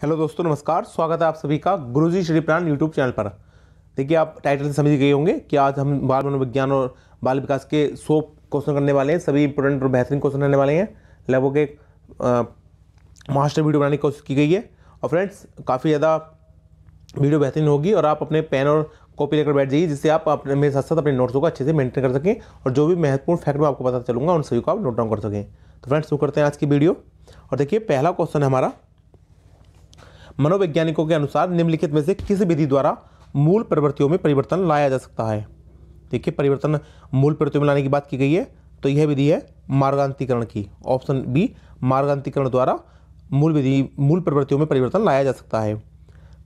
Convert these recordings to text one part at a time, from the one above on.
Hello दोस्तों, नमस्कार। स्वागत है आप सभी का गुरुजी श्री प्राण यूट्यूब चैनल पर। देखिए, आप टाइटल से समझ गए होंगे कि आज हम बाल मनोविज्ञान और बाल विकास के 100 क्वेश्चन करने वाले हैं। सभी इंपोर्टेंट और बेहतरीन क्वेश्चन रहने वाले हैं। लगभग एक मास्टर वीडियो बनाने की कोशिश की गई है। और फ्रेंड्स, काफ़ी ज़्यादा वीडियो बेहतरीन होगी और आप अपने पेन और कॉपी लेकर बैठ जाइए, जिससे आप अपने मेरे साथ साथ अपने नोट्सों को अच्छे से मेंटेन कर सकें और जो भी महत्वपूर्ण फैक्ट मैं आपको पता चलूँगा उन सभी को आप नोट डाउन कर सकें। तो फ्रेंड्स, शुरू करते हैं आज की वीडियो। और देखिए, पहला क्वेश्चन है हमारा, मनोवैज्ञानिकों के अनुसार निम्नलिखित में से किस विधि द्वारा मूल प्रवृत्तियों में परिवर्तन लाया जा सकता है। देखिए, परिवर्तन मूल प्रवृत्तियों में लाने की बात की गई है, तो यह विधि है मार्गांतीकरण की। ऑप्शन बी, मार्गांतीकरण द्वारा मूल प्रवृत्तियों में परिवर्तन लाया जा सकता है।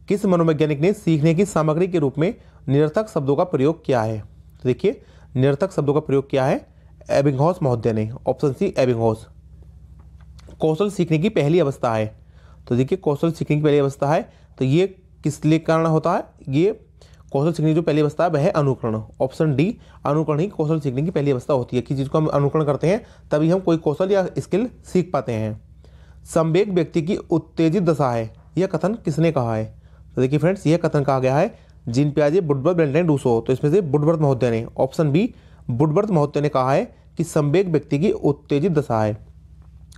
किस मनोवैज्ञानिक ने सीखने की सामग्री के रूप में निरर्थक शब्दों का प्रयोग किया है। तो देखिए, निरर्थक शब्दों का प्रयोग किया है एबिंगहॉस महोदय ने। Option C, Ebbinghaus. कौशल सीखने की पहली अवस्था है। तो देखिए, कौशल सीखने की पहली अवस्था है, तो ये किस लिए कारण होता है। ये कौशल सीखने की जो पहली अवस्था है वह है अनुकरण। ऑप्शन डी, अनुकरण ही कौशल सीखने की पहली अवस्था होती है। किसी चीज़ को हम अनुकरण करते हैं तभी हम कोई कौशल या स्किल सीख पाते हैं। संवेग व्यक्ति की उत्तेजित दशा है, यह कथन किसने कहा है। तो देखिए फ्रेंड्स, यह कथन कहा गया है जीन पियाजे, वुडवर्थ, बेंटन, रूसो। तो इसमें से वुडवर्थ महोदय ने, ऑप्शन बी, वुडवर्थ महोदय ने कहा है कि संवेग व्यक्ति की उत्तेजित दशा है।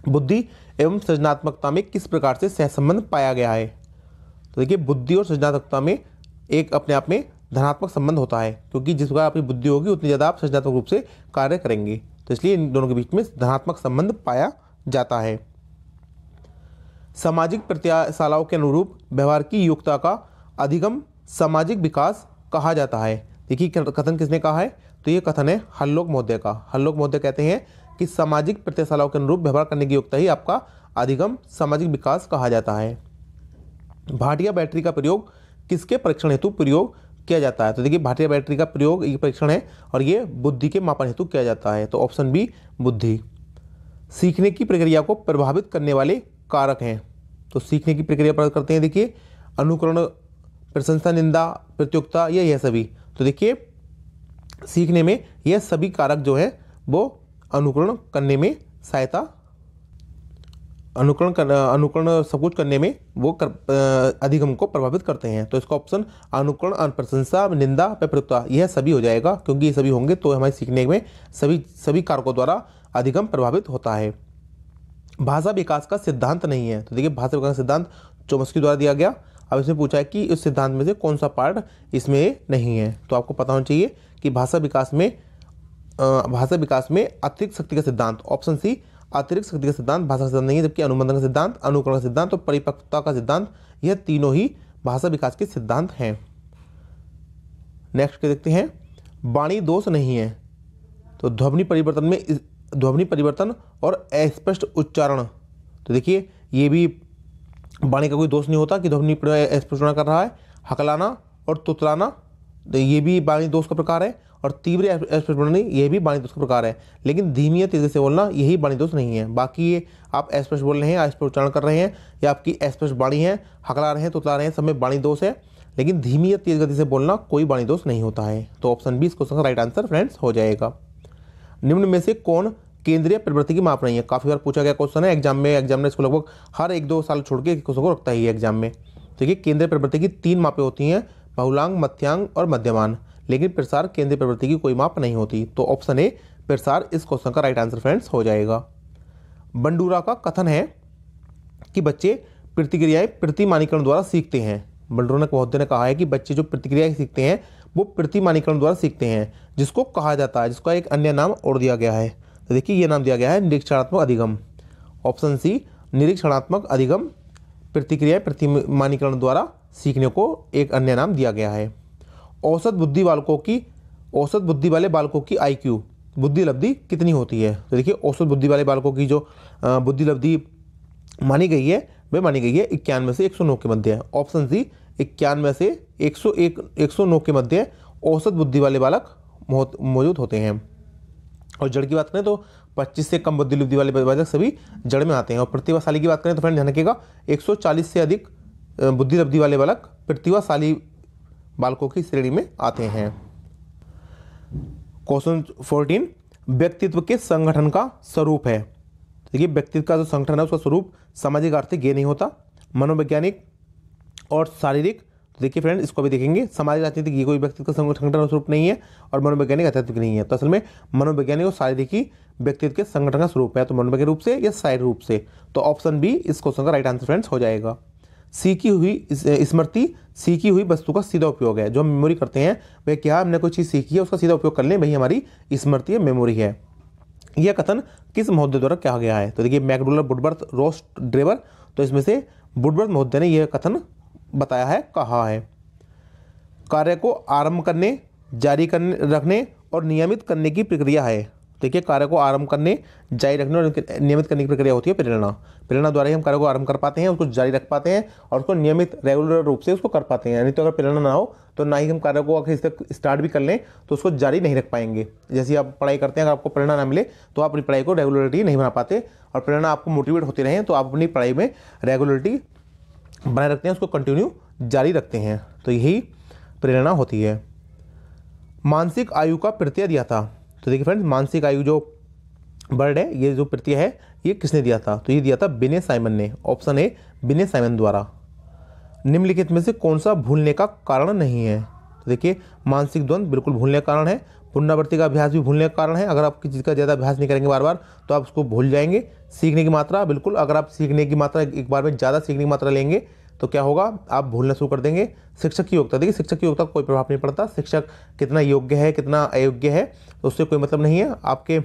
बुद्धि एवं सृजनात्मकता में किस प्रकार से सहसंबंध पाया गया है। तो देखिए, बुद्धि और सृजनात्मकता में एक अपने आप में धनात्मक संबंध होता है, क्योंकि जिस प्रकार आपकी बुद्धि होगी उतनी ज़्यादा आप सृजनात्मक रूप से कार्य करेंगे। तो इसलिए इन दोनों के बीच में धनात्मक संबंध पाया जाता है। सामाजिक प्रत्याशालाओं के अनुरूप व्यवहार की योग्यता का अधिगम सामाजिक विकास कहा जाता है। देखिए, कथन किसने कहा है, तो ये कथन है हल्लोक महोदय का। हल्लोक महोदय कहते हैं कि सामाजिक प्रत्याशालाओं के अनुरूप व्यवहार करने की योग्यता ही आपका अधिगम सामाजिक विकास कहा जाता है। भाटिया बैटरी का प्रयोग किसके परीक्षण हेतु प्रयोग किया जाता है। तो देखिए, भाटिया बैटरी का प्रयोग ये परीक्षण है और ये बुद्धि के मापन हेतु किया जाता है। तो ऑप्शन बी, बुद्धि। सीखने की प्रक्रिया को प्रभावित करने वाले कारक हैं। तो सीखने की प्रक्रिया प्रभावित करते हैं, देखिए, अनुकरण, प्रशंसा, निंदा, प्रतियोगिता, यह सभी। तो देखिए, सीखने में यह सभी कारक जो है वो अनुकरण करने में सहायता, अनुकरण सब कुछ करने में वो अधिगम को प्रभावित करते हैं। तो इसका ऑप्शन अनुकरण, प्रशंसा, निंदा, प्रतियोगिता, यह सभी हो जाएगा, क्योंकि ये सभी होंगे तो हमारे सीखने में सभी कारकों द्वारा अधिगम प्रभावित होता है। भाषा विकास का सिद्धांत नहीं है। तो देखिए, भाषा विकास का सिद्धांत चोम्स्की द्वारा दिया गया। अब इसमें पूछा है कि इस सिद्धांत में से कौन सा पार्ट इसमें नहीं है। तो आपको पता होना चाहिए कि भाषा विकास में अतिरिक्त शक्ति का सिद्धांत, ऑप्शन सी, अतिरिक्त शक्ति का सिद्धांत भाषा का सिद्धांत नहीं है, जबकि अनुबंधन का सिद्धांत, अनुकरण का सिद्धांत और परिपक्वता का सिद्धांत, यह तीनों ही भाषा विकास के सिद्धांत हैं। नेक्स्ट देखते हैं, वाणी दोष नहीं है। तो ध्वनि परिवर्तन और अस्पष्ट उच्चारण। तो देखिए, ये भी वाणी का कोई दोष नहीं होता कि ध्वनि अस्पष्ट कर रहा है। हकलाना और तुतलाना, तो ये भी वाणी दोष का प्रकार है। और तीव्र अस्पष्ट बोलना, यह भी वाणी दोष का प्रकार है। लेकिन धीमी या तेजी से बोलना, यही वाणी दोष नहीं है। बाकी ये आप अस्पष्ट बोल रहे हैं, अस्पष्ट उच्चारण कर रहे हैं, या आपकी अस्पष्ट वाणी है, हकला रहे हैं, तुतला रहे हैं, सब में वाणी दोष है। लेकिन धीमी या तेज गति से बोलना कोई वाणी दोष नहीं होता है। तो ऑप्शन बी इस क्वेश्चन का राइट आंसर फ्रेंड्स हो जाएगा। निम्न में से कौन केंद्रीय प्रवृत्ति की माप नहीं है। काफ़ी बार पूछा गया क्वेश्चन है एग्जाम में इसको लगभग हर 1-2 साल छोड़ के क्वेश्चन को रखता ही है एग्जाम में। देखिए, केंद्रीय प्रवृत्ति की 3 मापें होती हैं, बहुलांग, मध्यांग और मध्यमान। लेकिन प्रसार केंद्रीय प्रवृत्ति की कोई माप नहीं होती। तो ऑप्शन ए, प्रसार, इस क्वेश्चन का राइट आंसर फ्रेंड्स हो जाएगा। बंडूरा का कथन है कि बच्चे प्रतिक्रियाएं प्रतिमानीकरण द्वारा सीखते हैं। बंडूरा महोदय ने कहा है कि बच्चे जो प्रतिक्रियाएं सीखते हैं वो प्रतिमानीकरण द्वारा सीखते हैं, जिसको कहा जाता है, जिसका एक अन्य नाम और दिया गया है। तो देखिए, ये नाम दिया गया है निरीक्षणात्मक अधिगम। ऑप्शन सी, निरीक्षणात्मक अधिगम प्रतिक्रियाएं प्रतिमानीकरण द्वारा सीखने को एक अन्य नाम दिया गया है। औसत बुद्धि वाले बालकों की IQ बुद्धि लब्धि कितनी होती है। तो देखिए, औसत बुद्धि वाले बालकों की जो बुद्धि लब्धि मानी गई है वह मानी गई है 91 से 109 के मध्य है। ऑप्शन सी, 91 से 109 के मध्य औसत बुद्धि वाले बालक मौजूद होते हैं। और जड़ की बात करें तो 25 से कम बुद्धि लब्धि वाले बालक सभी जड़ में आते हैं। और प्रतिभाशाली की बात करें तो फ्रेंड ध्यान रखिएगा, 140 से अधिक बुद्धि लब्धि वाले बालक प्रतिभाशाली बालकों की श्रेणी में आते हैं। क्वेश्चन 14, व्यक्तित्व के संगठन का स्वरूप है। देखिए, व्यक्तित्व का जो संगठन है उसका स्वरूप सामाजिक आर्थिक ये नहीं होता। मनोवैज्ञानिक और शारीरिक, तो देखिए फ्रेंड इसको भी देखेंगे। सामाजिक राजनीतिक ये कोई व्यक्तित्व का संगठन स्वरूप नहीं है और मनोवैज्ञानिक आध्यात्मिक नहीं है। तो असल में मनोवैज्ञानिक और शारीरिक ही व्यक्तित्व के संगठन का स्वरूप है, तो मनोवैज्ञानिक रूप से या शारीरिक रूप से। तो ऑप्शन बी इस क्वेश्चन का राइट आंसर फ्रेंड्स हो जाएगा। सीखी हुई स्मृति सीखी हुई वस्तु का सीधा उपयोग है। जो हम मेमोरी करते हैं वह क्या, हमने कोई चीज़ सीखी है उसका सीधा उपयोग कर लें, वही हमारी स्मृति है, मेमोरी है। यह कथन किस महोदय द्वारा कहा गया है? तो देखिए मैकडोनाल्ड, वुडवर्थ, रोस, ड्रेवर। तो इसमें से वुडवर्थ महोदय ने यह कथन बताया है, कहा है। कार्य को आरंभ करने, जारी करने रखने और नियमित करने की प्रक्रिया है। देखिए कार्य को आरंभ करने, जारी रखने और नियमित करने की प्रक्रिया होती है प्रेरणा। प्रेरणा द्वारा ही हम कार्य को आरंभ कर पाते हैं, उसको जारी रख पाते हैं और उसको नियमित रेगुलर रूप से उसको कर पाते हैं। नहीं तो अगर प्रेरणा ना हो तो ना ही हम कार्य को आखिर तक स्टार्ट भी कर लें तो उसको जारी नहीं रख पाएंगे। जैसे आप पढ़ाई करते हैं, अगर आपको प्रेरणा ना मिले तो आप अपनी पढ़ाई को रेगुलरिटी नहीं बना पाते, और प्रेरणा आपको मोटिवेट होती रहे तो आप अपनी पढ़ाई में रेगुलरिटी बनाए रखते हैं, उसको कंटिन्यू जारी रखते हैं। तो यही प्रेरणा होती है। मानसिक आयु का प्रत्यय दिया था। तो देखिए फ्रेंड्स मानसिक आयु जो वर्ड है, ये जो प्रत्यय है ये किसने दिया था? तो ये दिया था बिने साइमन ने। ऑप्शन ए बिने साइमन द्वारा। निम्नलिखित में से कौन सा भूलने का कारण नहीं है? तो देखिए मानसिक द्वंद्व बिल्कुल भूलने का कारण है। पुनरावृत्ति का अभ्यास भी भूलने का कारण है। अगर आप किसी चीज़ का ज़्यादा अभ्यास नहीं करेंगे बार बार तो आप उसको भूल जाएंगे। सीखने की मात्रा, बिल्कुल अगर आप सीखने की मात्रा एक बार में ज़्यादा सीखने की मात्रा लेंगे तो क्या होगा, आप भूलना शुरू कर देंगे। शिक्षक की योग्यता, देखिए शिक्षक की योग्यता का कोई प्रभाव नहीं पड़ता। शिक्षक कितना योग्य है कितना अयोग्य है तो उससे कोई मतलब नहीं है, आपके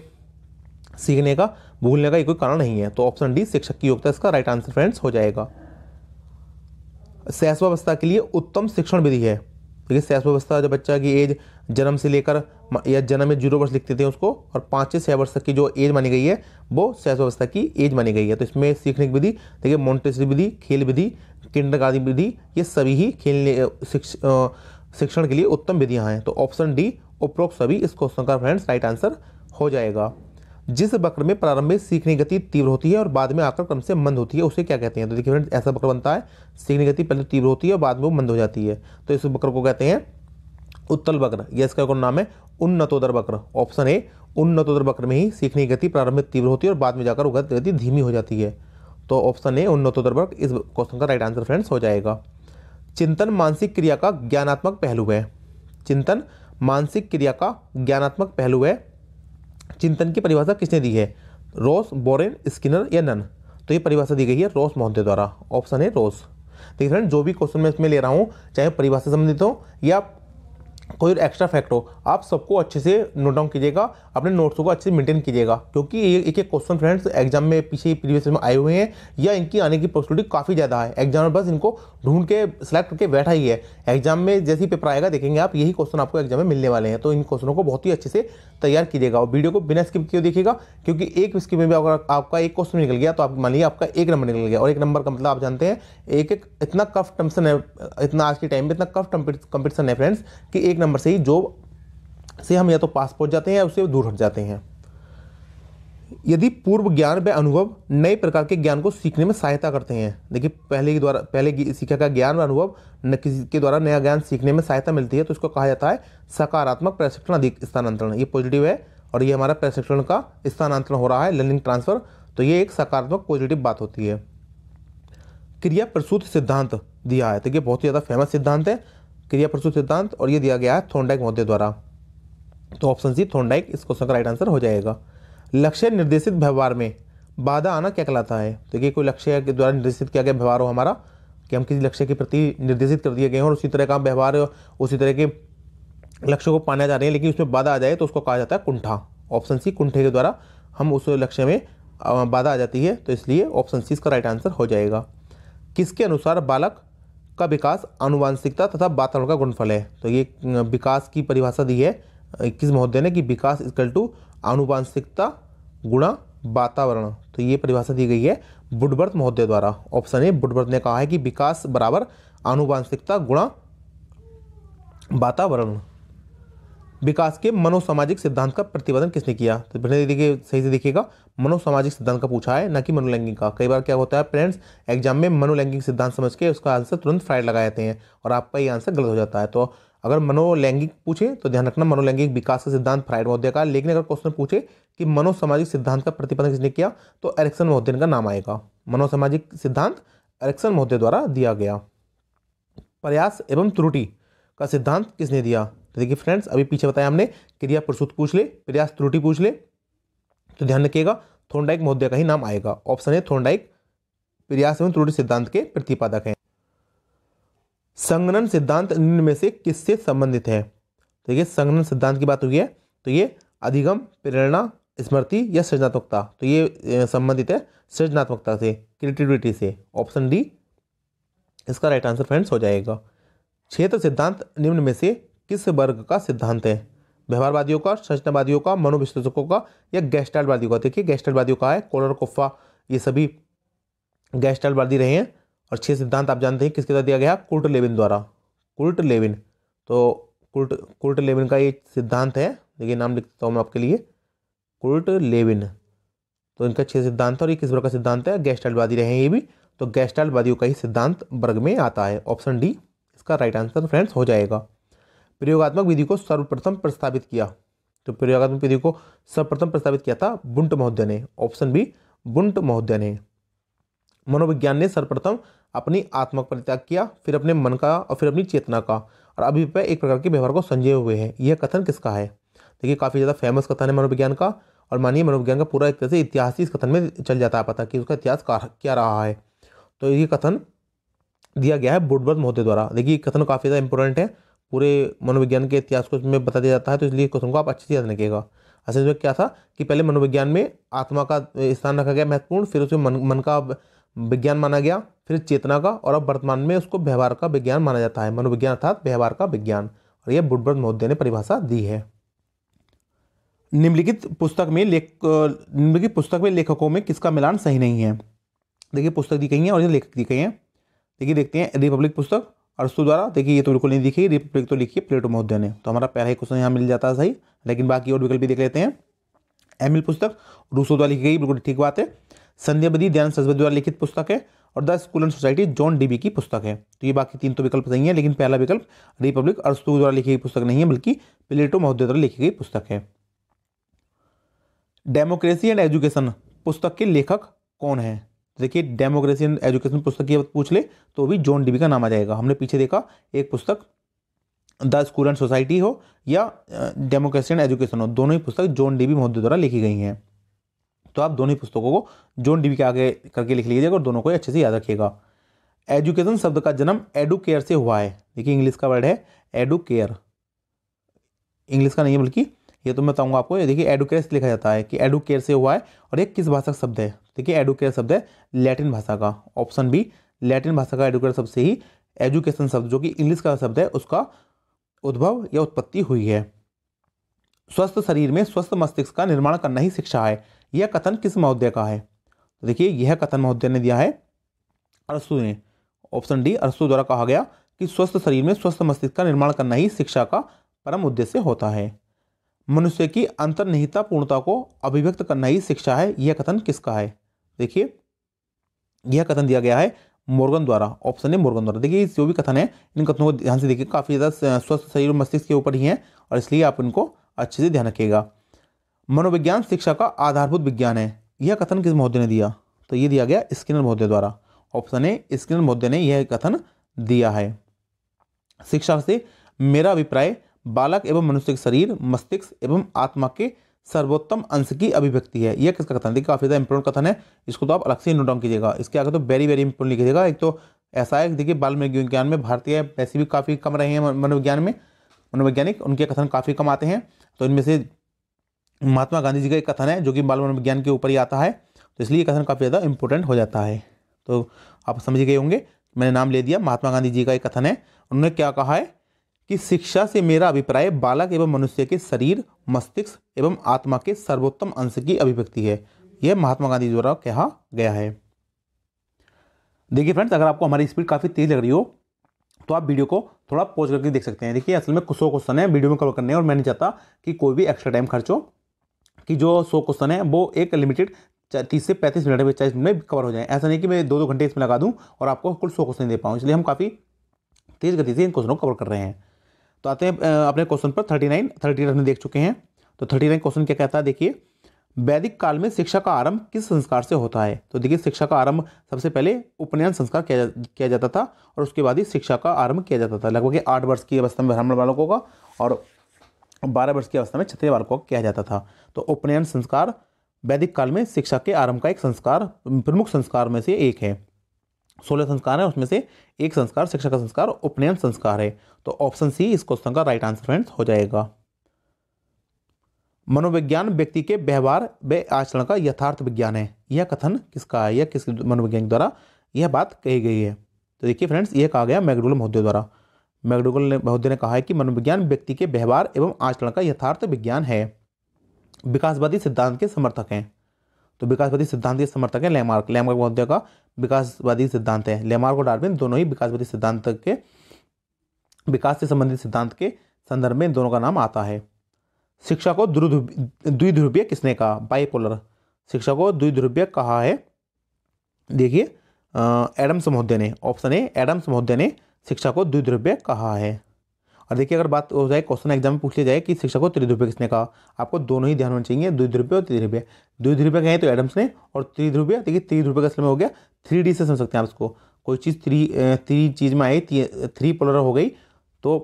सीखने का भूलने का ये कोई कारण नहीं है। तो ऑप्शन डी शिक्षक की योग्यता इसका राइट आंसर फ्रेंड्स हो जाएगा। शैशवावस्था के लिए उत्तम शिक्षण विधि है। देखिए शैशवावस्था जब बच्चा की एज जन्म से लेकर या जन्म में 0 वर्ष लिखते थे उसको, और 5 से 6 वर्ष तक की जो एज मानी गई है वो शैशवावस्था की एज मानी गई है। तो इसमें सीखने की विधि देखिए मोंटेसरी विधि, खेल विधि, किंडरगार्टन विधि, ये सभी ही खेलने शिक्षण के लिए उत्तम विधियां हैं। तो ऑप्शन डी उपरोक्त सभी इस क्वेश्चन का फ्रेंड्स राइट आंसर हो जाएगा। जिस वक्र में प्रारंभिक सीखने की गति तीव्र होती है और बाद में आकर क्रम से मंद होती है उसे क्या कहते हैं? तो देखिए फ्रेंड्स ऐसा वक्र बनता है, सीखने की गति पहले तीव्र होती है और बाद में वो मंद हो जाती है, तो इस वक्र को कहते हैं उत्तल वक्र। यह इसका नाम है उन्नतोदर वक्र। ऑप्शन ए उन्नतोदर वक्र में ही सीखने की गति प्रारंभ में तीव्र होती है और बाद में जाकर गति धीमी हो जाती है। तो ऑप्शन ए उन्नतोदर वक्र इस क्वेश्चन का राइट आंसर फ्रेंड्स हो जाएगा। चिंतन मानसिक क्रिया का ज्ञानात्मक पहलू है। चिंतन मानसिक क्रिया का ज्ञानात्मक पहलू है। चिंतन की परिभाषा किसने दी है? रोस, बोरेन, स्किनर या नन? तो ये परिभाषा दी गई है रोस महोदय द्वारा। ऑप्शन है रोस। देखिए फ्रेंड जो भी क्वेश्चन मैं इसमें ले रहा हूँ, चाहे परिभाषा संबंधित हो या कोई एक्स्ट्रा फैक्ट हो, आप सबको अच्छे से नोट डाउन कीजिएगा, अपने नोट्स को अच्छे से मेंटेन कीजिएगा, क्योंकि ये एक एक क्वेश्चन फ्रेंड्स एग्जाम में पीछे प्रीवियस में आए हुए हैं या इनकी आने की पॉसिबिलिटी काफ़ी ज़्यादा है। एग्जाम में बस इनको ढूंढ के सिलेक्ट करके बैठा ही है। एग्जाम में जैसे ही पेपर आएगा देखेंगे आप यही क्वेश्चन आपको एग्जाम में मिलने वाले हैं। तो इन क्वेश्चनों को बहुत ही अच्छे से तैयार कीजिएगा और वीडियो को बिना स्किप किए देखिएगा, क्योंकि एक स्किप में भी अगर आपका एक क्वेश्चन निकल गया तो आप मान लीजिए आपका 1 नंबर निकल गया, और 1 नंबर का मतलब आप जानते हैं एक इतना कफ कंपटीशन है, इतना आज के टाइम में इतना कफ कंपटीशन है फ्रेंड्स कि 1 नंबर से ही जॉब से हम या तो पास पहुंच जाते हैं या उससे दूर हट जाते हैं। यदि पूर्व ज्ञान व अनुभव नए प्रकार के ज्ञान को सीखने में सहायता करते हैं। देखिए पहले सीखा का ज्ञान व अनुभव किसी के द्वारा नया ज्ञान सीखने में सहायता मिलती है तो इसको कहा जाता है सकारात्मक प्रशिक्षण अधिक स्थानांतरण। ये पॉजिटिव है और ये हमारा प्रशिक्षण का स्थानांतरण हो रहा है, लर्निंग ट्रांसफर, तो ये एक सकारात्मक पॉजिटिव बात होती है। क्रिया प्रसूति सिद्धांत दिया है, देखिए बहुत ही ज़्यादा फेमस सिद्धांत है क्रिया प्रसूति सिद्धांत, और ये दिया गया है थॉर्नडाइक महोदय द्वारा। तो ऑप्शन सी थॉर्नडाइक इस क्वेश्चन का राइट आंसर हो जाएगा। लक्ष्य निर्देशित व्यवहार में बाधा आना क्या कहलाता है? देखिए कोई लक्ष्य के द्वारा निर्देशित किया गया व्यवहार हो हमारा, कि हम किसी लक्ष्य के प्रति निर्देशित कर दिए गए हों और उसी तरह का व्यवहार उसी तरह के लक्ष्य को पाने जा रहे हैं लेकिन उसमें बाधा आ जाए तो उसको कहा जाता है कुंठा। ऑप्शन सी कुंठे के द्वारा हम उस लक्ष्य में बाधा आ जाती है, तो इसलिए ऑप्शन सी इसका राइट आंसर हो जाएगा। किसके अनुसार बालक का विकास आनुवांशिकता तथा वातावरण का गुणफल है? तो ये विकास की परिभाषा दी है किस महोदय ने कि विकास इक्वल टू आनुवांशिकता गुणा वातावरण। तो ये परिभाषा दी गई है वुडवर्थ महोदय द्वारा। ऑप्शन ए वुडवर्थ ने कहा है कि विकास बराबर आनुवांशिकता गुणा वातावरण। विकास के मनोसामाजिक सिद्धांत का प्रतिपादन किसने किया? तो देखिए सही से देखिएगा, मनोसामाजिक सिद्धांत का पूछा है ना कि मनोलैंगिक का। कई बार क्या होता है फ्रेंड्स एग्जाम में मनोलैंगिक सिद्धांत समझ के उसका आंसर तुरंत फ्राइड लगा जाते हैं और आपका ये आंसर गलत हो जाता है। तो अगर मनोलैंगिक पूछे तो ध्यान रखना मनोलैंगिक विकास का सिद्धांत फ्राइड महोदय का, लेकिन अगर क्वेश्चन पूछे कि मनोसामाजिक सिद्धांत का प्रतिपादन किसने किया तो एरिक्सन महोदय का नाम आएगा। मनोसामाजिक सिद्धांत एरिक्सन महोदय द्वारा दिया गया। प्रयास एवं त्रुटि का सिद्धांत किसने दिया? तो देखिए फ्रेंड्स, अभी पीछे बताया हमने, क्रिया प्रसूत पूछ ले, प्रयास त्रुटि पूछ ले, तो ध्यान रखिएगा थॉर्नडाइक महोदय का ही नाम आएगा। ऑप्शन है थॉर्नडाइक प्रयास एवं त्रुटि सिद्धांत के प्रतिपादक हैं। संगणन सिद्धांत निम्न में से किससे संबंधित है? तो देखिए संगणन सिद्धांत की बात हुई है, तो ये अधिगम, प्रेरणा, स्मृति या सृजनात्मकता, तो ये संबंधित है सृजनात्मकता से, क्रिएटिविटी से। ऑप्शन डी इसका राइट आंसर फ्रेंड्स हो जाएगा। क्षेत्र सिद्धांत निम्न में से किस वर्ग का सिद्धांत है? व्यवहारवादियों का, संरचनावादियों का, मनोविश्लेषकों का या गैस्टाल्टवादियों का? देखिए गैस्टाल्टवादियों का है, कोलर, कोफ्फा, ये सभी गैस्टाल्टवादी रहे हैं। और 6 सिद्धांत आप जानते हैं किसके द्वारा दिया गया? कुर्ट लेविन द्वारा। कुर्ट लेविन, तो कुर्ट लेविन का ये सिद्धांत है। देखिए नाम लिखता हूँ मैं आपके लिए, कुर्ट लेविन। तो इनका 6 सिद्धांत है और ये किस वर्ग का सिद्धांत है? गैस्टाल्टवादी रहे हैं ये भी, तो गैस्टाल्टवादियों का ही सिद्धांत वर्ग में आता है। ऑप्शन डी इसका राइट आंसर फ्रेंड्स हो जाएगा। प्रयोगात्मक विधि को सर्वप्रथम प्रस्तावित किया, तो प्रयोगात्मक विधि को सर्वप्रथम प्रस्तावित किया था बुंट महोदय ने। ऑप्शन बी बुंट महोदय ने। मनोविज्ञान ने सर्वप्रथम अपनी आत्मा का परित्याग किया, फिर अपने मन का और फिर अपनी चेतना का, और अभिप्राय एक प्रकार के व्यवहार को संजोए हुए है। यह कथन किसका है? देखिए काफ़ी ज़्यादा फेमस कथन है मनोविज्ञान का, और मानिए मनोविज्ञान का पूरा एक तरह से इतिहास ही इस कथन में चल जाता है पता कि उसका इतिहास क्या रहा है। तो ये कथन दिया गया है वुडवर्थ महोदय द्वारा। देखिए कथन काफ़ी ज़्यादा इंपॉर्टेंट है, पूरे मनोविज्ञान के इतिहास को इसमें बता दिया जाता है, तो इसलिए क्वेश्चन को आप अच्छे से याद रखिएगा। असल में क्या था कि पहले मनोविज्ञान में आत्मा का स्थान रखा गया महत्वपूर्ण, फिर उसमें मन का विज्ञान माना गया, फिर चेतना का, और अब वर्तमान में उसको व्यवहार का विज्ञान माना जाता है। मनोविज्ञान अर्थात व्यवहार का विज्ञान, और यह वुडवर्थ महोदय ने परिभाषा दी है। निम्नलिखित पुस्तक में लेखकों में किसका मिलान सही नहीं है? देखिए पुस्तक दी गई है और ये लेखक दी गई हैं। देखिए देखते हैं, रिपब्लिक पुस्तक अरस्तु द्वारा, देखिए ये तो बिल्कुल नहीं दिखी, रिपब्लिक तो लिखी है प्लेटो महोदय ने, तो हमारा पहला ही क्वेश्चन यहाँ मिल जाता है सही, लेकिन बाकी और विकल्प भी देख लेते हैं। एमिल पुस्तक रूसो द्वारा लिखी गई, बिल्कुल ठीक बात है। संध्यावधि दयानंद सरस्वती द्वारा लिखित पुस्तक है, और the school and society John dB की पुस्तक है। तो ये बाकी 3 तो विकल्प सही है, लेकिन पहला विकल्प रिपब्लिक अरस्तु द्वारा लिखी गई पुस्तक नहीं है, बल्कि प्लेटो महोदय द्वारा लिखी गई पुस्तक है। डेमोक्रेसी एंड एजुकेशन पुस्तक के लेखक कौन है? देखिए डेमोक्रेसी एंड एजुकेशन पुस्तक की पूछ ले तो भी जॉन डीबी का नाम आ जाएगा। हमने पीछे देखा एक पुस्तक द स्कूल एंड सोसाइटी हो या डेमोक्रेसी एंड एजुकेशन हो, दोनों ही पुस्तक जॉन डीबी महोदय द्वारा लिखी गई हैं। तो आप दोनों ही पुस्तकों को जॉन डीबी के आगे करके लिख लीजिएगा और दोनों को अच्छे से याद रखिएगा। एजुकेशन शब्द का जन्म एडुकेयर से हुआ है। देखिए इंग्लिश का वर्ड है एडुकेयर, इंग्लिश का नहीं है बल्कि ये तो मैं बताऊंगा आपको। ये देखिए एडुकेयर से लिखा जाता है कि एडुकेयर से हुआ है, और ये किस भाषा का शब्द है? देखिए एडुकेयर शब्द है लैटिन भाषा का। ऑप्शन बी लैटिन भाषा का एडुकेयर शब्द से ही एजुकेशन शब्द जो कि इंग्लिश का शब्द है उसका उद्भव या उत्पत्ति हुई है। स्वस्थ शरीर में स्वस्थ मस्तिष्क का निर्माण करना ही शिक्षा है, यह कथन किस महोदय का है? तो देखिए यह कथन महोदय ने दिया है अरस्तु ने। ऑप्शन डी अरस्तु द्वारा कहा गया कि स्वस्थ शरीर में स्वस्थ मस्तिष्क का निर्माण करना ही शिक्षा का परम उद्देश्य होता है। मनुष्य की अंतर्निहित पूर्णता को अभिव्यक्त करना ही शिक्षा है, यह कथन किसका है? देखिए यह कथन दिया गया है मोर्गन द्वारा। ऑप्शन है मोर्गन द्वारा। देखिए जो भी कथन है इन कथनों को ध्यान से देखिए, काफ़ी ज़्यादा स्वस्थ शरीर और मस्तिष्क के ऊपर ही है, और इसलिए आप इनको अच्छे से ध्यान रखिएगा। मनोविज्ञान शिक्षा का आधारभूत विज्ञान है, यह कथन किस महोदय ने दिया? तो ये दिया गया स्किनर महोदय द्वारा। ऑप्शन है स्किनर महोदय ने यह कथन दिया है। शिक्षा से मेरा अभिप्राय बालक एवं मनुष्य के शरीर, मस्तिष्क एवं आत्मा के सर्वोत्तम अंश की अभिव्यक्ति है, यह किसका कथन? देखिए काफ़ी ज़्यादा इंपॉर्टेंट कथन है, इसको तो आप अलग से नोट डाउन कीजिएगा। इसके आगे तो वेरी वेरी इंपॉर्टेंट लिखिएगा। एक तो ऐसा है, देखिए बाल विज्ञान में भारतीय वैसे भी काफ़ी कम रहे हैं मनोविज्ञान में, मनोवैज्ञानिक उनके कथन काफ़ी कम आते हैं। तो इनमें से महात्मा गांधी जी का एक कथन है जो कि बाल मनोविज्ञान के ऊपर ही आता है, तो इसलिए कथन काफ़ी ज़्यादा इंपॉर्टेंट हो जाता है। तो आप समझ गए होंगे, मैंने नाम ले दिया, महात्मा गांधी जी का एक कथन है। उन्होंने क्या कहा है कि शिक्षा से मेरा अभिप्राय बालक एवं मनुष्य के शरीर, मस्तिष्क एवं आत्मा के सर्वोत्तम अंश की अभिव्यक्ति है, यह महात्मा गांधी द्वारा कहा गया है। देखिए फ्रेंड्स, अगर आपको हमारी स्पीड काफ़ी तेज लग रही हो तो आप वीडियो को थोड़ा पॉज करके देख सकते हैं। देखिए असल में 100 क्वेश्चन है वीडियो में कवर करने हैं, और मैं नहीं चाहता कि कोई भी एक्स्ट्रा टाइम खर्च हो, कि जो 100 क्वेश्चन है वो एक लिमिटेड 30 से 35 मिनट में 40 मिनट में कवर हो जाए। ऐसा नहीं कि मैं 2-2 घंटे इसमें लगा दूं और आपको कुल 100 क्वेश्चन दे पाऊँ, इसलिए हम काफ़ी तेज़ गति से इन क्वेश्चनों को कवर कर रहे हैं। तो आते हैं अपने क्वेश्चन पर। 39 हमने देख चुके हैं। तो 39 क्वेश्चन क्या कहता है? देखिए वैदिक काल में शिक्षा का आरंभ किस संस्कार से होता है? तो देखिए शिक्षा का आरंभ सबसे पहले उपनयन संस्कार किया जाता था और उसके बाद ही शिक्षा का आरंभ किया जाता था। लगभग 8 वर्ष की अवस्था में ब्राह्मण बालकों का और 12 वर्ष की अवस्था में क्षत्रिय बालकों का किया जाता था। तो उपनयन संस्कार वैदिक काल में शिक्षा के आरंभ का एक संस्कार, प्रमुख संस्कार में से एक है। 16 संस्कार है, उसमें से एक संस्कार शिक्षा का संस्कार उपनयन संस्कार है। तो ऑप्शन सी इस क्वेश्चन का राइट आंसर फ्रेंड्स हो जाएगा। मनोविज्ञान व्यक्ति के व्यवहार व आचरण का यथार्थ विज्ञान है। यह कथन किसका है या किस मनोविज्ञान द्वारा यह बात कही गई है? तो देखिए फ्रेंड्स, यह कहा गया मैकडूगल महोदय द्वारा। मैकडूगल महोदय ने कहा है कि मनोविज्ञान व्यक्ति के व्यवहार एवं आचरण का यथार्थ विज्ञान है। विकासवादी सिद्धांत के समर्थक हैं। तो विकासवादी सिद्धांत के समर्थक हैं लैमार्क। लैमार्क महोदय का विकासवादी सिद्धांत है। लैमार्क और डार्विन दोनों ही विकासवादी सिद्धांत के, विकास से संबंधित सिद्धांत के संदर्भ में दोनों का नाम आता है। शिक्षा को द्विध्रुवीय किसने कहा? बाइपोलर। शिक्षा को द्विध्रुवीय कहा है, देखिए एडम्स महोदय ने। ऑप्शन ए एडम्स महोदय ने शिक्षा को द्विध्रुवीय कहा है। और देखिए अगर बात हो जाए क्वेश्चन एग्जाम में पूछ लिया जाए कि शिक्षा को त्रिध्रुवीय किसने कहा, आपको दोनों ही ध्यान होना चाहिए, द्विध्रुवीय और त्रिध्रुवीय। द्विध्रुवीय कहें तो एडम्स ने, और त्रिध्रुवीय देखिए त्रिध्रुवीय का असल में हो गया 3D से समझ सकते हैं आप इसको। कोई चीज़ थ्री चीज़ में आई, 3 पोलर हो गई तो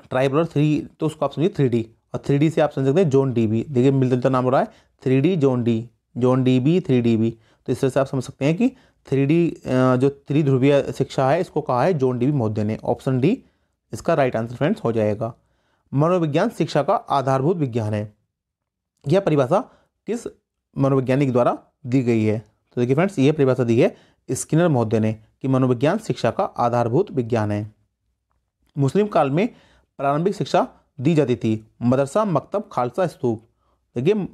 ट्राइपोलर 3, तो उसको आप समझिए 3D। और 3D से आप समझ सकते हैं जॉन डीबी। देखिए मिलता जुलता नाम हो रहा है 3D जॉन डीबी 3DB। तो इस तरह से आप समझ सकते हैं कि 3D जो त्रिध्रुवीय शिक्षा है इसको कहा है जॉन डीबी महोदय ने। ऑप्शन डी इसका राइट आंसर फ्रेंड्स हो जाएगा। मनोविज्ञान शिक्षा का आधारभूत विज्ञान है। यह परिभाषा किस मनोवैज्ञानिक द्वारा दी गई है? तो देखिए फ्रेंड्स, यह परिभाषा दी है स्किनर महोदय ने कि मनोविज्ञान शिक्षा का आधारभूत विज्ञान है। मुस्लिम काल में प्रारंभिक शिक्षा दी जाती थी। मदरसा, मकतब, खालसा, स्तूप। देखिए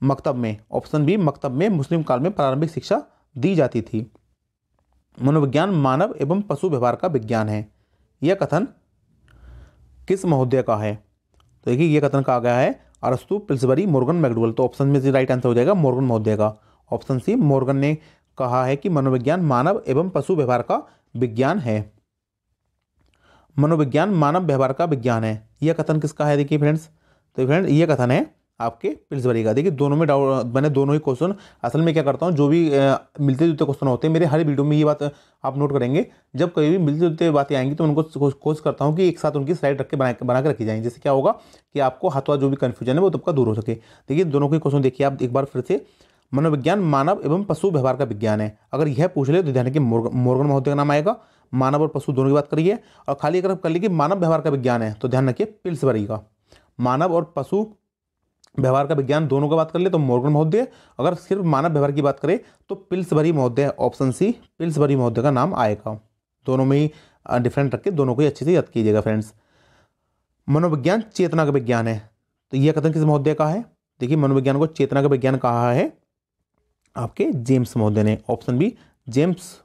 मकतब में, ऑप्शन बी मकतब में मुस्लिम काल में प्रारंभिक शिक्षा दी जाती थी। मनोविज्ञान मानव एवं पशु व्यवहार का विज्ञान है। यह कथन किस महोदय का है? तो देखिए यह कथन कहा गया है अरस्तु, पिल्सबरी, मोर्गन, मैकडूगल। तो ऑप्शन में से राइट आंसर हो जाएगा मोर्गन महोदय का। ऑप्शन सी मोर्गन ने कहा है कि मनोविज्ञान मानव एवं पशु व्यवहार का विज्ञान है। मनोविज्ञान मानव व्यवहार का विज्ञान है, यह कथन किसका है? देखिए फ्रेंड्स, तो फ्रेंड्स यह कथन है आपके पिल्सबरी का। देखिए दोनों में डाउट, मैंने दोनों ही क्वेश्चन असल में क्या करता हूँ, जो भी मिलते जुलते क्वेश्चन होते हैं मेरे हर वीडियो में, ये बात आप नोट करेंगे, जब कभी भी मिलते जुलते बातें आएंगी तो उनको कोशिश करता हूँ कि एक साथ उनकी स्लाइड रख के बना के रखी जाए, जिससे क्या होगा कि आपको हाथों जो भी कन्फ्यूजन है वो तब का दूर हो सके। देखिए दोनों के क्वेश्चन देखिए आप एक बार फिर से। मनोविज्ञान मानव एवं पशु व्यवहार का विज्ञान है, अगर यह पूछ ले तो ध्यान रखिए मोर्गन महोदय का नाम आएगा। मानव और पशु दोनों की बात करिए, और खाली अगर कर लीजिए मानव व्यवहार का विज्ञान है तो ध्यान रखिए पिल्सबरी का। मानव और पशु व्यवहार का विज्ञान दोनों का बात कर ले तो मोर्गन महोदय, अगर सिर्फ मानव व्यवहार की बात करें तो पिल्सबरी महोदय। ऑप्शन सी पिल्सबरी महोदय का नाम आएगा। दोनों में ही डिफरेंट रख के दोनों को ही अच्छे से याद कीजिएगा फ्रेंड्स। मनोविज्ञान चेतना का विज्ञान है, तो यह कथन किस महोदय का है? देखिए मनोविज्ञान को चेतना का विज्ञान कहा है आपके जेम्स महोदय ने। Option B James.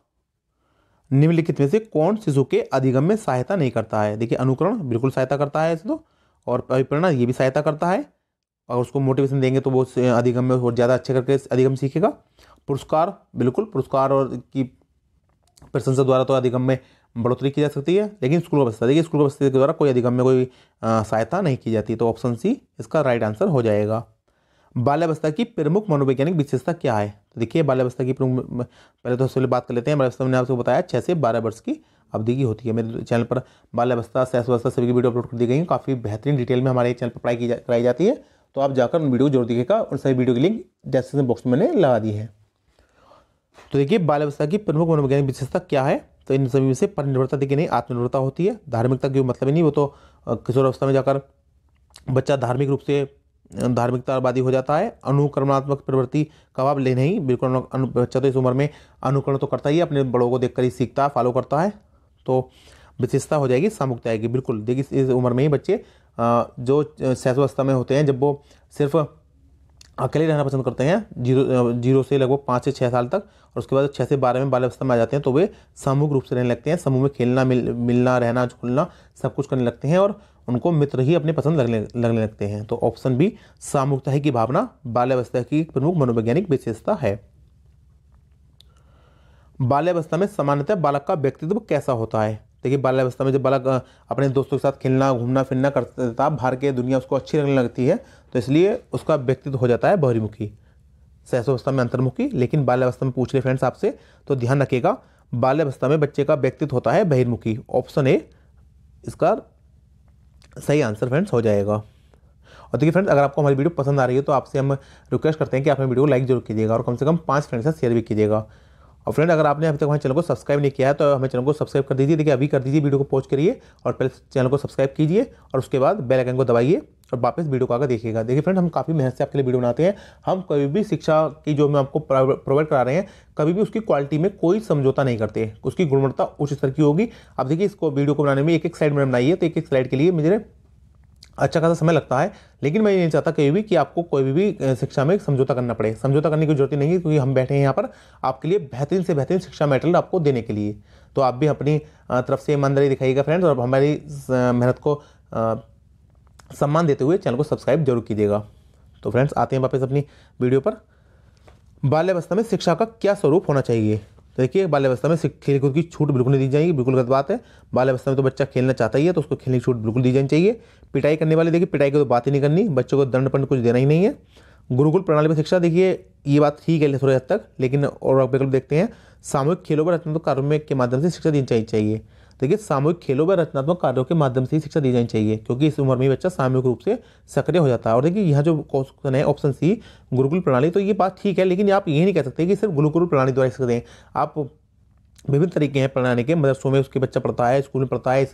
निम्नलिखित में से कौन शिशु के अधिगम में सहायता नहीं करता है? देखिए अनुकरण बिल्कुल सहायता करता है ऐसे तो, और अभिप्रेरणा ये भी सहायता करता है, और उसको मोटिवेशन देंगे तो वो अधिगम में और ज़्यादा अच्छे करके अधिगम सीखेगा। पुरस्कार बिल्कुल, पुरस्कार और की प्रशंसा द्वारा तो अधिगम में बढ़ोतरी की जा सकती है, लेकिन स्कूल अवस्था, देखिए स्कूल अवस्था के द्वारा कोई अधिगम में कोई सहायता नहीं की जाती। तो ऑप्शन सी इसका राइट आंसर हो जाएगा। बाल्यावस्था की प्रमुख मनोवैज्ञानिक विशेषता क्या है? तो देखिए बाल्यावस्था की प्रमुख, पहले तो सबसे बात कर लेते हैं। बाल्यावस्था मैंने आपको बताया 6 से 12 वर्ष की अवधि की होती है। मेरे चैनल पर बाल्यावस्था, शैशवावस्था सभी की वीडियो अपलोड कर दी गई है, काफ़ी बेहतरीन डिटेल में हमारे चैनल पर पढ़ाई कराई जाती है। तो आप जाकर उन वीडियो को जरूर देखिएगा, और सभी वीडियो की लिंक डिस्क्रिप्शन बॉक्स में मैंने लगा दी है। तो देखिए बाल्यावस्था की प्रमुख मनोवैज्ञानिक विशेषता क्या है? तो इन सभी में से परनिर्भरता देखिए नहीं, आत्मनिर्भरता होती है। धार्मिकता की मतलब ही नहीं, वो तो किशोर अवस्था में जाकर बच्चा धार्मिक रूप से धार्मिकतावादी हो जाता है। अनुकरणात्मक प्रवृत्ति का भाव ले नहीं, बिल्कुल बच्चा तो इस उम्र में अनुकरण तो करता ही है, अपने बड़ों को देखकर ही सीखता है, फॉलो करता है। तो विशेषता हो जाएगी सामूहिकता आएगी। बिल्कुल देखिए इस उम्र में ही बच्चे जो शैशवावस्था में होते हैं, जब वो सिर्फ अकेले रहना पसंद करते हैं, जीरो से लगभग 5 से 6 साल तक, और उसके बाद 6 से 12 में बाल्यावस्था में आ जाते हैं, तो वे सामूहिक रूप से रहने लगते हैं। समूह में खेलना, मिलना, रहना, झूलना सब कुछ करने लगते हैं, और उनको मित्र ही अपने पसंद लगने लगते हैं। तो ऑप्शन बी सामूहिकता की भावना बाल्यावस्था की प्रमुख मनोवैज्ञानिक विशेषता है। बाल्यावस्था में सामान्यतः बालक का व्यक्तित्व कैसा होता है? देखिए बाल्यावस्था में जब बालक अपने दोस्तों के साथ खेलना घूमना फिरना करता था, बाहर के दुनिया उसको अच्छी लगने लगती है, तो इसलिए उसका व्यक्तित्व हो जाता है बहिर्मुखी। शैशवावस्था में अंतर्मुखी, लेकिन बाल्यावस्था में पूछ रहे फ्रेंड्स आपसे, तो ध्यान रखिएगा बाल्यावस्था में बच्चे का व्यक्तित्व होता है बहिर्मुखी। ऑप्शन ए इसका सही आंसर फ्रेंड्स हो जाएगा। और देखिए फ्रेंड्स, अगर आपको हमारी वीडियो पसंद आ रही है तो आपसे हम रिक्वेस्ट करते हैं कि आप हमारी वीडियो को लाइक जरूर कीजिएगा और कम से कम 5 फ्रेंड्स से शेयर भी कीजिएगा। और फ्रेंड, अगर आपने अभी तक हमारे चैनल को सब्सक्राइब नहीं किया है तो हमें चैनल को सब्सक्राइब कर दीजिए। देखिए अभी कर दीजिए, वीडियो को पॉज करिए और पहले चैनल को सब्सक्राइब कीजिए और उसके बाद बेल आइकन को दबाइए और वापस वीडियो को आकर देखिएगा। देखिए फ्रेंड, हम काफ़ी मेहनत से आपके लिए वीडियो बनाते हैं। हम कभी भी शिक्षा की जो हम आपको प्रोवाइड करा रहे हैं, कभी भी उसकी क्वालिटी में कोई समझौता नहीं करते। उसकी गुणवत्ता उच्च स्तर की होगी। अब देखिए इसको वीडियो को बनाने में एक स्लाइड मैंने बनाई है, तो एक स्लाइड के लिए मुझे अच्छा खासा समय लगता है, लेकिन मैं ये नहीं चाहता कहीं भी कि आपको कोई भी शिक्षा में समझौता करना पड़े। समझौता करने की जरूरत नहीं है, क्योंकि हम बैठे हैं यहाँ पर आपके लिए बेहतरीन से बेहतरीन शिक्षा मटेरियल आपको देने के लिए। तो आप भी अपनी तरफ से ईमानदारी दिखाइएगा फ्रेंड्स, और हमारी मेहनत को सम्मान देते हुए चैनल को सब्सक्राइब जरूर कीजिएगा। तो फ्रेंड्स, आते हैं वापस अपनी वीडियो पर। बाल्यावस्था में शिक्षा का क्या स्वरूप होना चाहिए? तो देखिए बाल्यावस्था में खेलकूद की छूट बिल्कुल नहीं दी जाएगी, बिल्कुल गलत बात है। बाल्यावस्था में तो बच्चा खेलना चाहता ही है, तो उसको खेलने की छूट बिल्कुल दी जानी चाहिए। पिटाई करने वाले, देखिए पिटाई की तो बात ही नहीं करनी, बच्चों को दंड पंड कुछ देना ही नहीं है। गुरुकुल प्रणाली में शिक्षा, देखिए ये बात ठीक है थोड़े हद तक, लेकिन और विकल्प देखते हैं। सामूहिक खेलों व रचनात्मक कार्यों के माध्यम से शिक्षा दी जानी चाहिए। देखिए सामूहिक खेलों व रचनात्मक कार्यों के माध्यम से ही शिक्षा दी जानी चाहिए, क्योंकि इस उम्र में बच्चा सामूहिक रूप से सक्रिय हो जाता है। और देखिए यहाँ जो क्वेश्चन है ऑप्शन सी गुरुकुल प्रणाली, तो ये बात ठीक है, लेकिन आप ये नहीं कह सकते कि सिर्फ गुरुकुल प्रणाली द्वारा शिक्षा दें। आप विभिन्न तरीके हैं पढ़ाने के, मदरसों में उसके बच्चा पढ़ता है, स्कूल में पढ़ता है, इस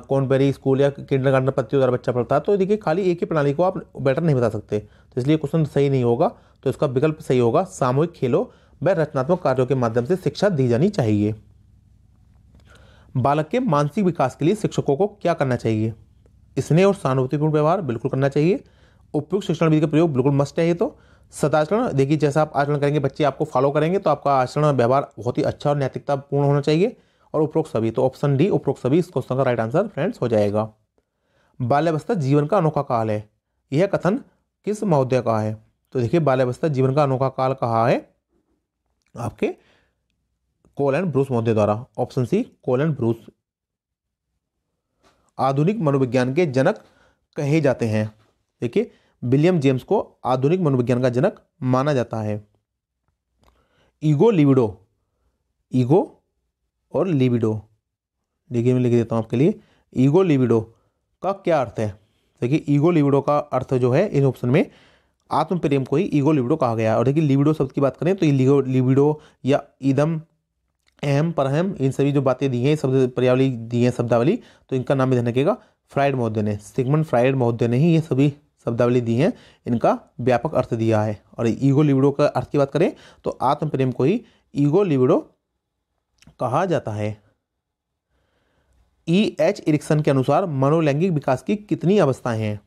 कॉन्वेरी स्कूल या किंडरगार्टन पद्धति द्वारा बच्चा पढ़ता है। तो देखिए खाली एक ही प्रणाली को आप बेटर नहीं बता सकते, तो इसलिए क्वेश्चन सही नहीं होगा। तो इसका विकल्प सही होगा, सामूहिक खेलों व रचनात्मक कार्यों के माध्यम से शिक्षा दी जानी चाहिए। बालक के मानसिक विकास के लिए शिक्षकों को क्या करना चाहिए? स्नेह और सहानुभूतिपूर्ण व्यवहार बिल्कुल करना चाहिए। उपयुक्त शिक्षण विधि का प्रयोग बिल्कुल मस्ट है। ये तो सदाचरण, देखिए जैसा आप आचरण करेंगे बच्चे आपको फॉलो करेंगे, तो आपका आचरण व्यवहार बहुत ही अच्छा और नैतिकता पूर्ण होना चाहिए। और उपरोक्त सभी, तो ऑप्शन डी उपरोक्त सभी इस क्वेश्चन का राइट आंसर फ्रेंड्स हो जाएगा। बाल्यावस्था जीवन का अनोखा काल है, यह कथन किस महोदय का है? तो देखिए बाल्यावस्था जीवन का अनोखा काल कहा है आपके कोल एंड ब्रूस महोदय द्वारा। Option C Cole and Bruce आधुनिक मनोविज्ञान के जनक कहे जाते हैं। देखिए विलियम जेम्स को आधुनिक मनोविज्ञान का जनक माना जाता है। ईगो लिबिडो, ईगो और लिबिडो, देखिए मैं लिख देता हूं आपके लिए। ईगो लिबिडो का क्या अर्थ है? देखिए ईगो लिबिडो का अर्थ जो है इन ऑप्शन में आत्म प्रेम को ही ईगो लिबिडो कहा गया है। और देखिए लिबिडो शब्द की बात करें तो ये लिबिडो या इदम अहम परहम, इन सभी जो बातें दी हैं, शब्द पर्यावली दी है शब्दावली, तो इनका नाम भी ध्यान रखिएगा फ्राइड महोदय ने, सिगमंड फ्राइड महोदय ने ही ये सभी शब्दावली दी हैं, इनका व्यापक अर्थ दिया है। और ईगो लिबिडो का अर्थ की बात करें तो आत्म प्रेम को ही ईगो लिबिडो कहा जाता है। E.H. एरिक्सन के अनुसार मनोलैंगिक विकास की कितनी अवस्थाएं हैं?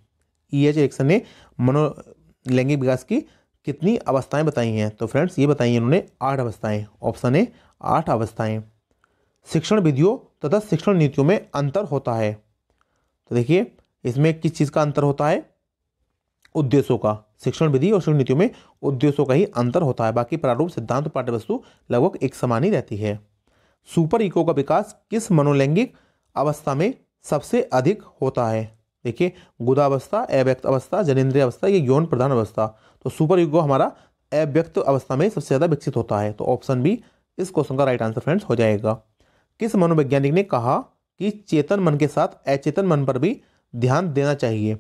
E.H. एरिक्सन ने मनोलैंगिक विकास की कितनी अवस्थाएं बताई हैं? तो फ्रेंड्स ये बताई हैं उन्होंने 8 अवस्थाएं। ऑप्शन ए 8 अवस्थाएं। शिक्षण विधियों तथा शिक्षण नीतियों में अंतर होता है, तो देखिए इसमें किस चीज़ का अंतर होता है? उद्देश्यों का। शिक्षण विधि और शिक्षण नीतियों में उद्देश्यों का ही अंतर होता है, बाकी प्रारूप सिद्धांत पाठ्यवस्तु लगभग एक समान ही रहती है। सुपर ईगो का विकास किस मनोलैंगिक अवस्था में सबसे अधिक होता है? देखिए गुदावस्था, अव्यक्त अवस्था, जनेंद्रिय अवस्था, ये यौन प्रधान अवस्था। तो सुपर ईगो हमारा अव्यक्त अवस्था में सबसे ज़्यादा विकसित होता है, तो ऑप्शन बी इस क्वेश्चन का राइट आंसर फ्रेंड्स हो जाएगा। किस मनोवैज्ञानिक ने कहा कि चेतन मन के साथ अचेतन मन पर भी ध्यान देना चाहिए?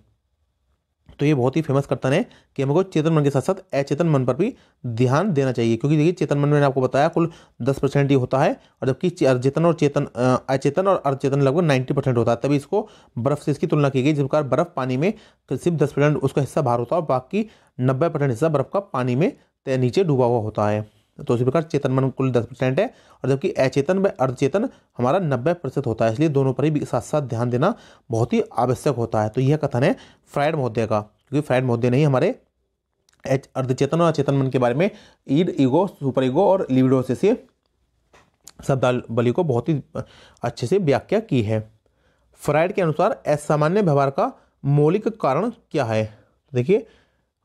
तो ये बहुत ही फेमस कथन है कि हमको चेतन मन के साथ साथ अचेतन मन पर भी ध्यान देना चाहिए, क्योंकि देखिए चेतन मन मैंने आपको बताया कुल 10% ही होता है, और जबकि अचेतन और अचेतन लगभग 90% होता है। तभी इसको बर्फ से इसकी तुलना की गई, जिस प्रकार बर्फ पानी में सिर्फ 10% उसका हिस्सा बाहर होता है और बाकी 90% हिस्सा बर्फ का पानी में नीचे डूबा हुआ होता है। तो इसी प्रकार चेतन मन कुल 10% है, और जबकि अचेतन व अर्धचेतन हमारा 90% होता है। इसलिए दोनों पर ही साथ साथ ध्यान देना बहुत ही आवश्यक होता है। तो यह कथन है फ्राइड महोदय का, क्योंकि फ्राइड महोदय ने ही हमारे अर्धचेतन और अचेतन मन के बारे में ईड, ईगो, सुपर ईगो और लिबिडो से शब्दावली को बहुत ही अच्छे से व्याख्या की है। फ्राइड के अनुसार असामान्य व्यवहार का मौलिक कारण क्या है? देखिए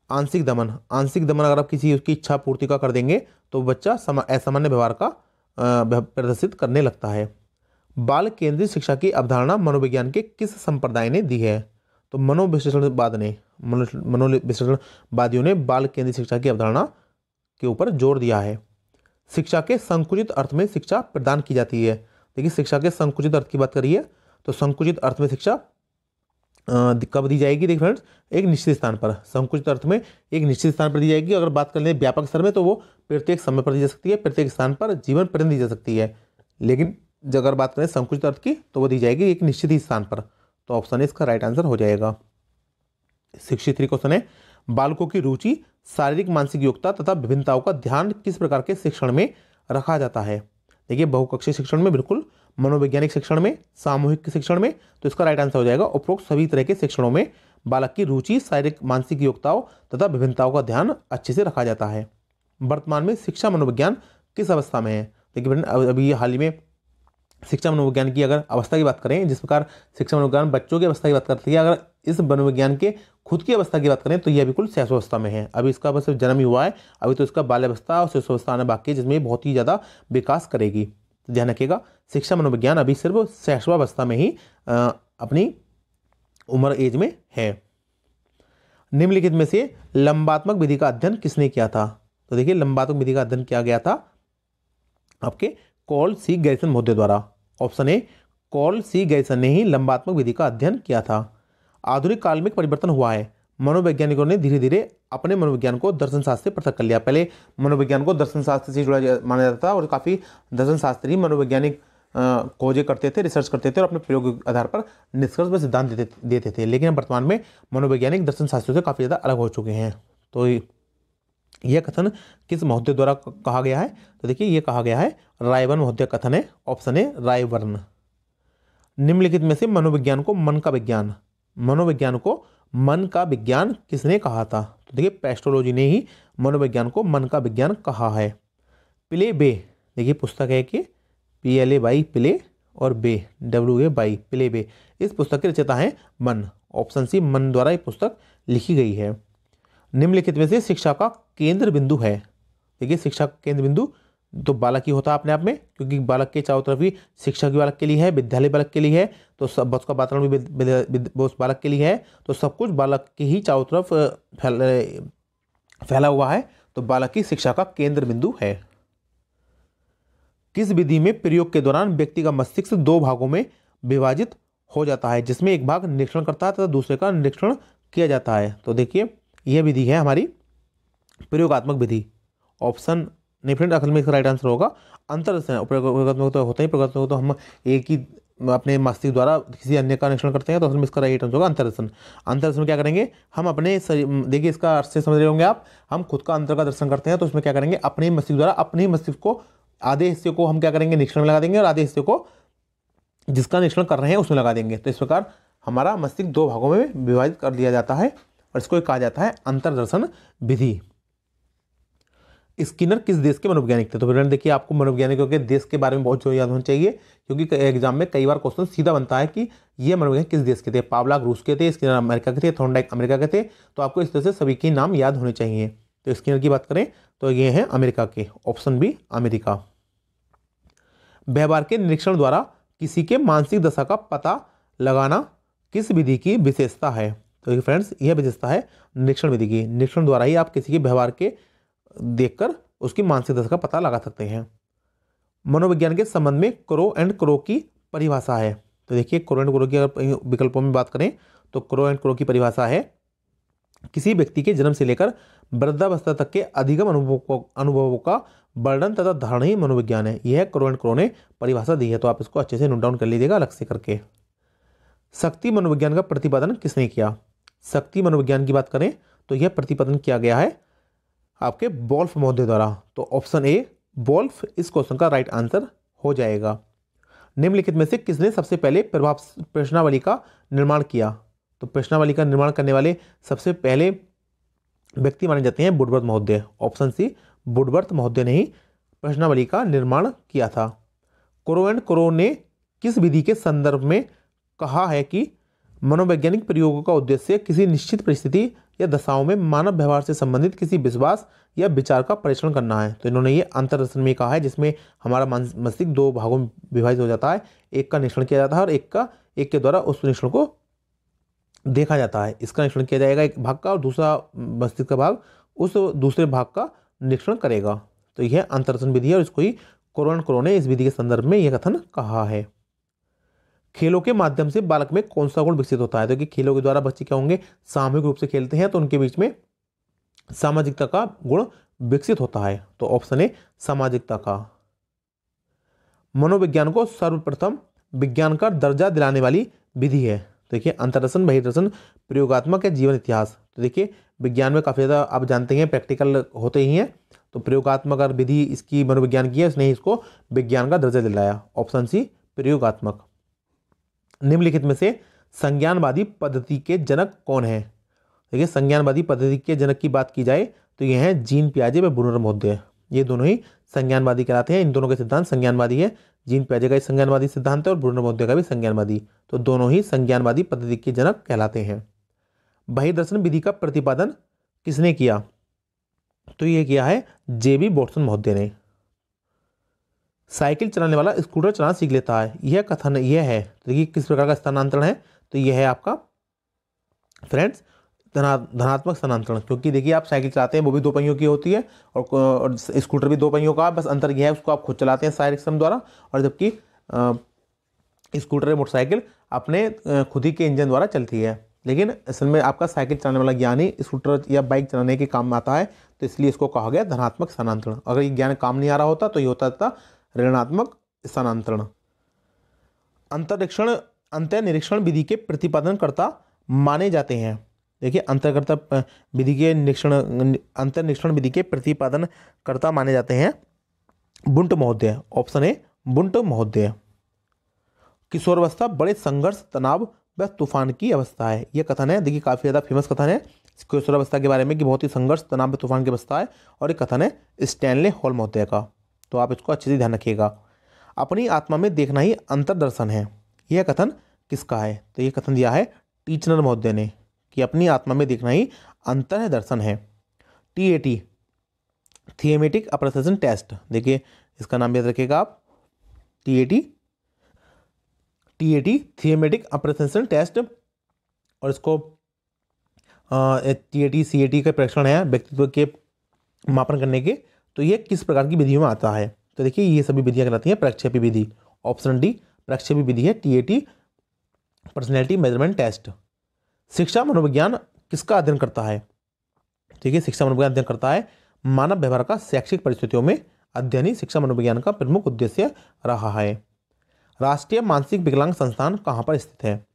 आंशिक दमन। आंशिक दमन अगर आप किसी उसकी इच्छा पूर्ति का कर देंगे तो बच्चा असामान्य व्यवहार का प्रदर्शित करने लगता है। बाल केंद्रित शिक्षा की अवधारणा मनोविज्ञान के किस संप्रदाय ने दी है? तो मनोविश्लेषणवादियों ने बाल केंद्रित शिक्षा की अवधारणा के ऊपर जोर दिया है। शिक्षा के संकुचित अर्थ में शिक्षा प्रदान की जाती है। देखिए, शिक्षा के संकुचित अर्थ की बात करिए तो संकुचित अर्थ में शिक्षा कब दी जाएगी? देखिए फ्रेंड्स, एक निश्चित स्थान पर, संकुचित अर्थ में एक निश्चित स्थान पर दी जाएगी। अगर बात कर लें व्यापक स्तर में तो वो प्रत्येक समय पर दी जा सकती है, प्रत्येक स्थान पर जीवन पर्यंत दी जा सकती है। लेकिन अगर बात करें संकुचित अर्थ की तो वो दी जाएगी एक निश्चित ही स्थान पर। तो ऑप्शन ए इसका राइट आंसर हो जाएगा। 63 क्वेश्चन है, बालकों की रुचि, शारीरिक मानसिक योग्यता तथा विभिन्नताओं का ध्यान किस प्रकार के शिक्षण में रखा जाता है? देखिए, बहुकक्षीय शिक्षण में, बिल्कुल, मनोवैज्ञानिक शिक्षण में, सामूहिक शिक्षण में। तो इसका राइट आंसर हो जाएगा उपरोक्त सभी तरह के शिक्षणों में बालक की रुचि, शारीरिक मानसिक योग्यताओं तथा विभिन्नताओं का ध्यान अच्छे से रखा जाता है। वर्तमान में शिक्षा मनोविज्ञान किस अवस्था में है? देखिए फ्रेंड, अभी हाल ही में शिक्षा मनोविज्ञान की अगर अवस्था की बात करें, जिस प्रकार शिक्षा मनोविज्ञान बच्चों की अवस्था की बात करती है, अगर इस मनोविज्ञान के खुद की अवस्था की बात करें तो यह बिल्कुल शैशवावस्था में है। अभी इसका बस जन्म ही हुआ है, अभी तो इसका बाल्यावस्था और शैशवावस्था आना बाकी है, जिसमें बहुत ही ज़्यादा विकास करेगी। तो ध्यान रखिएगा, शिक्षा मनोविज्ञान अभी सिर्फ शैशवावस्था में ही अपनी उम्र एज में है। निम्नलिखित में से लंबात्मक विधि का अध्ययन किसने किया था? तो देखिए, लंबात्मक विधि का अध्ययन किया गया था आपके कॉल सी गैरिसन महोदय द्वारा। Option A, Karl C Garrison ने ही लंबात्मक विधि का अध्ययन किया था। आधुनिक काल में परिवर्तन हुआ है, मनोवैज्ञानिकों ने धीरे धीरे अपने मनोविज्ञान को दर्शन शास्त्र से पृथक कर लिया। पहले मनोविज्ञान को दर्शन शास्त्र से जुड़ा माना जाता था और काफ़ी दर्शन शास्त्री मनोवैज्ञानिक खोजें करते थे, रिसर्च करते थे और अपने प्रयोग के आधार पर निष्कर्ष व सिद्धांत देते थे। लेकिन वर्तमान में मनोवैज्ञानिक दर्शन शास्त्रियों से काफ़ी ज़्यादा अलग हो चुके हैं। तो यह कथन किस महोदय द्वारा कहा गया है? तो देखिए, यह कहा गया है रायबर्न महोदय कथन है। Option A, Rayburn. निम्नलिखित में से मनोविज्ञान को मन का विज्ञान, मनोविज्ञान को मन का विज्ञान किसने कहा था? तो देखिए, पेस्ट्रोलॉजी ने ही मनोविज्ञान को मन का विज्ञान कहा है। पिले बे, देखिए पुस्तक है कि PLA बाई पिले और बे WA बाई पिले बे, इस पुस्तक के रचयिता हैं मन। ऑप्शन सी, मन द्वारा ये पुस्तक लिखी गई है। निम्नलिखित में से शिक्षा का केंद्र बिंदु है। देखिए, शिक्षा का केंद्र बिंदु तो बालक ही होता है अपने आप में, क्योंकि बालक के चारों तरफ ही शिक्षा भी बालक के लिए है, विद्यालय बालक के लिए है, तो सब उसका वातावरण भी उस बालक के लिए है, तो सब कुछ बालक के ही चारों तरफ फैला हुआ है, तो बालक की शिक्षा का केंद्र बिंदु है। किस विधि में प्रयोग के दौरान व्यक्ति का मस्तिष्क दो भागों में विभाजित हो जाता है, जिसमें एक भाग निरीक्षण करता है तथा दूसरे का निरीक्षण किया जाता है? तो देखिए, यह विधि है हमारी प्रयोगात्मक विधि। ऑप्शन नहीं फ्रेंड, असल में इसका राइट आंसर होगा अंतर्दर्शन। प्रयोगात्मक तो होता ही, प्रयोगात्मक तो हम एक ही अपने मस्तिष्क द्वारा किसी अन्य का निरीक्षण करते हैं, तो असल में इसका राइट आंसर होगा अंतर्दर्शन। अंतर्दर्शन क्या करेंगे हम अपने, देखिए इसका अर्थ से समझ रहे होंगे आप, हम खुद का अंतर का दर्शन करते हैं, तो उसमें क्या करेंगे अपने मस्तिष्क द्वारा अपने मस्तिष्क को आधे हिस्से को हम क्या करेंगे निरीक्षण में लगा देंगे और आधे हिस्से को जिसका निरीक्षण कर रहे हैं उसमें लगा देंगे। तो इस प्रकार हमारा मस्तिष्क दो भागों में विभाजित कर दिया जाता है और इसको कहा जाता है अंतर्दर्शन विधि। स्किनर किस देश के मनोवैज्ञानिक थे? तो फ्रेंड देखिए, आपको मनोवैज्ञानिकों के देश के बारे में बहुत याद होना चाहिए, क्योंकि एग्जाम में कई बार क्वेश्चन सीधा बनता है कि ये मनोवैज्ञानिक किस देश के थे। पावलॉक रूस के थे, स्किनर अमेरिका के थे, थॉर्नडाइक अमेरिका के थे। तो आपको इस तरह से सभी के नाम याद होने चाहिए। तो स्किनर की बात करें तो ये हैं अमेरिका के। Option B, America. व्यवहार के निरीक्षण द्वारा किसी के मानसिक दशा का पता लगाना किस विधि की विशेषता है? तो फ्रेंड्स, यह विशेषता है निरीक्षण विधि की। निरीक्षण द्वारा ही आप किसी के व्यवहार के देखकर उसकी मानसिक दशा का पता लगा सकते हैं। मनोविज्ञान के संबंध में क्रो एंड क्रो की परिभाषा है। तो देखिए, क्रो एंड क्रो की अगर विकल्पों में बात करें तो क्रो एंड क्रो की परिभाषा है किसी व्यक्ति के जन्म से लेकर वृद्धावस्था तक के अधिगम अनुभवों का वर्णन तथा धारणा ही मनोविज्ञान है। यह क्रो एंड क्रो ने परिभाषा दी है, तो आप इसको अच्छे से नोट डाउन कर लीजिएगा अलग से करके। शक्ति मनोविज्ञान का प्रतिपादन किसने किया? शक्ति मनोविज्ञान की बात करें तो यह प्रतिपादन किया गया है आपके वोल्फ महोदय द्वारा। तो ऑप्शन ए, वोल्फ इस क्वेश्चन का राइट आंसर हो जाएगा। निम्नलिखित में से किसने सबसे पहले प्रश्नावली का निर्माण किया? तो प्रश्नावली का निर्माण करने वाले सबसे पहले व्यक्ति माने जाते हैं वुडवर्थ महोदय। ऑप्शन सी, वुडवर्थ महोदय ने ही प्रश्नावली का निर्माण किया था। क्रो एंड क्रो ने किस विधि के संदर्भ में कहा है कि मनोवैज्ञानिक प्रयोगों का उद्देश्य किसी निश्चित परिस्थिति या दशाओं में मानव व्यवहार से संबंधित किसी विश्वास या विचार का परीक्षण करना है। तो इन्होंने ये अंतर्दर्शन में कहा है, जिसमें हमारा मस्तिष्क दो भागों में विभाजित हो जाता है, एक का निरीक्षण किया जाता है और एक के द्वारा उस निरीक्षण को देखा जाता है। इसका निरीक्षण किया जाएगा एक भाग का, और दूसरा मस्तिष्क का भाग उस दूसरे भाग का निरीक्षण करेगा। तो यह अंतर्दर्शन विधि है और इसको ही क्रो ने इस विधि के संदर्भ में यह कथन कहा है। खेलों के माध्यम से बालक में कौन सा गुण विकसित होता है? तो कि खेलों के द्वारा बच्चे क्या होंगे, सामूहिक रूप से खेलते हैं तो उनके बीच में सामाजिकता का गुण विकसित होता है। तो ऑप्शन ए सामाजिकता का। मनोविज्ञान को सर्वप्रथम विज्ञान का दर्जा दिलाने वाली विधि है। देखिए अंतर्दर्शन, बहिर्दर्शन, प्रयोगात्मक या जीवन इतिहास। तो देखिए विज्ञान में काफ़ी ज़्यादा आप जानते हैं प्रैक्टिकल होते ही हैं, तो प्रयोगात्मक और विधि इसकी मनोविज्ञान की है, उसने इसको विज्ञान का दर्जा दिलाया। ऑप्शन सी प्रयोगात्मक। निम्नलिखित में से संज्ञानवादी पद्धति के जनक कौन है? देखिए संज्ञानवादी पद्धति के जनक की बात की जाए तो ये हैं जीन पियाजे व ब्रूनर महोदय। ये दोनों ही संज्ञानवादी कहलाते हैं। इन दोनों के सिद्धांत संज्ञानवादी है। जीन पियाजे का भी संज्ञानवादी सिद्धांत है और ब्रूनर महोदय का भी संज्ञानवादी। तो दोनों ही संज्ञानवादी पद्धति के जनक कहलाते हैं। बहिर्दर्शन विधि का प्रतिपादन किसने किया? तो ये किया है जेबी वॉटसन महोदय ने। साइकिल चलाने वाला स्कूटर चलाना सीख लेता है, यह कथन यह है। देखिए किस प्रकार का स्थानांतरण है? तो यह है आपका फ्रेंड्स धनात्मक स्थानांतरण, क्योंकि देखिए आप साइकिल चलाते हैं वो भी दो पहियों की होती है और स्कूटर भी दो पहियों का, बस अंतर यह है उसको आप खुद चलाते हैं शारीरिक श्रम द्वारा, और जबकि स्कूटर या मोटरसाइकिल अपने खुद ही के इंजन द्वारा चलती है। लेकिन असल में आपका साइकिल चलाने वाला ज्ञान ही स्कूटर या बाइक चलाने के काम में आता है, तो इसलिए इसको कहा गया धनात्मक स्थानांतरण। अगर ये ज्ञान काम नहीं आ रहा होता तो ये होता था ऋणात्मक स्थानांतरण। अंतर्निरीक्षण विधि के प्रतिपादनकर्ता माने जाते हैं। देखिए अंतर्निरीक्षण विधि के प्रतिपादनकर्ता माने जाते हैं बुंट महोदय। ऑप्शन ए बुंट महोदय। किशोरावस्था बड़े संघर्ष, तनाव व तूफान की अवस्था है, यह कथन है। देखिए काफ़ी ज़्यादा फेमस कथन है किशोरावस्था के बारे में कि बहुत ही संघर्ष, तनाव व तूफान की अवस्था है, और ये कथन है स्टैनले हॉल महोदय का। तो आप इसको अच्छे से ध्यान रखिएगा। अपनी आत्मा में देखना ही अंतर्दर्शन है, यह कथन किसका है? तो ये कथन दिया है टीचनर महोदय ने कि अपनी आत्मा में देखना ही अंतर्दर्शन है। TAT thematic appreciation test. देखिए इसका नाम याद रखिएगा आप, TAT थियमेटिक अप्रिसिएशन टेस्ट, और इसको TAT CAT का परीक्षण है व्यक्तित्व के मापन करने के। तो ये किस प्रकार की विधियों में आता है? तो देखिए ये सभी विधियां कहलाती हैं प्रक्षेपी विधि। ऑप्शन डी प्रक्षेपी विधि है TAT पर्सनैलिटी मेजरमेंट टेस्ट। शिक्षा मनोविज्ञान किसका अध्ययन करता है? देखिए शिक्षा मनोविज्ञान अध्ययन करता है मानव व्यवहार का शैक्षिक परिस्थितियों में अध्ययन ही शिक्षा मनोविज्ञान का प्रमुख उद्देश्य रहा है। राष्ट्रीय मानसिक विकलांग संस्थान कहाँ पर स्थित है?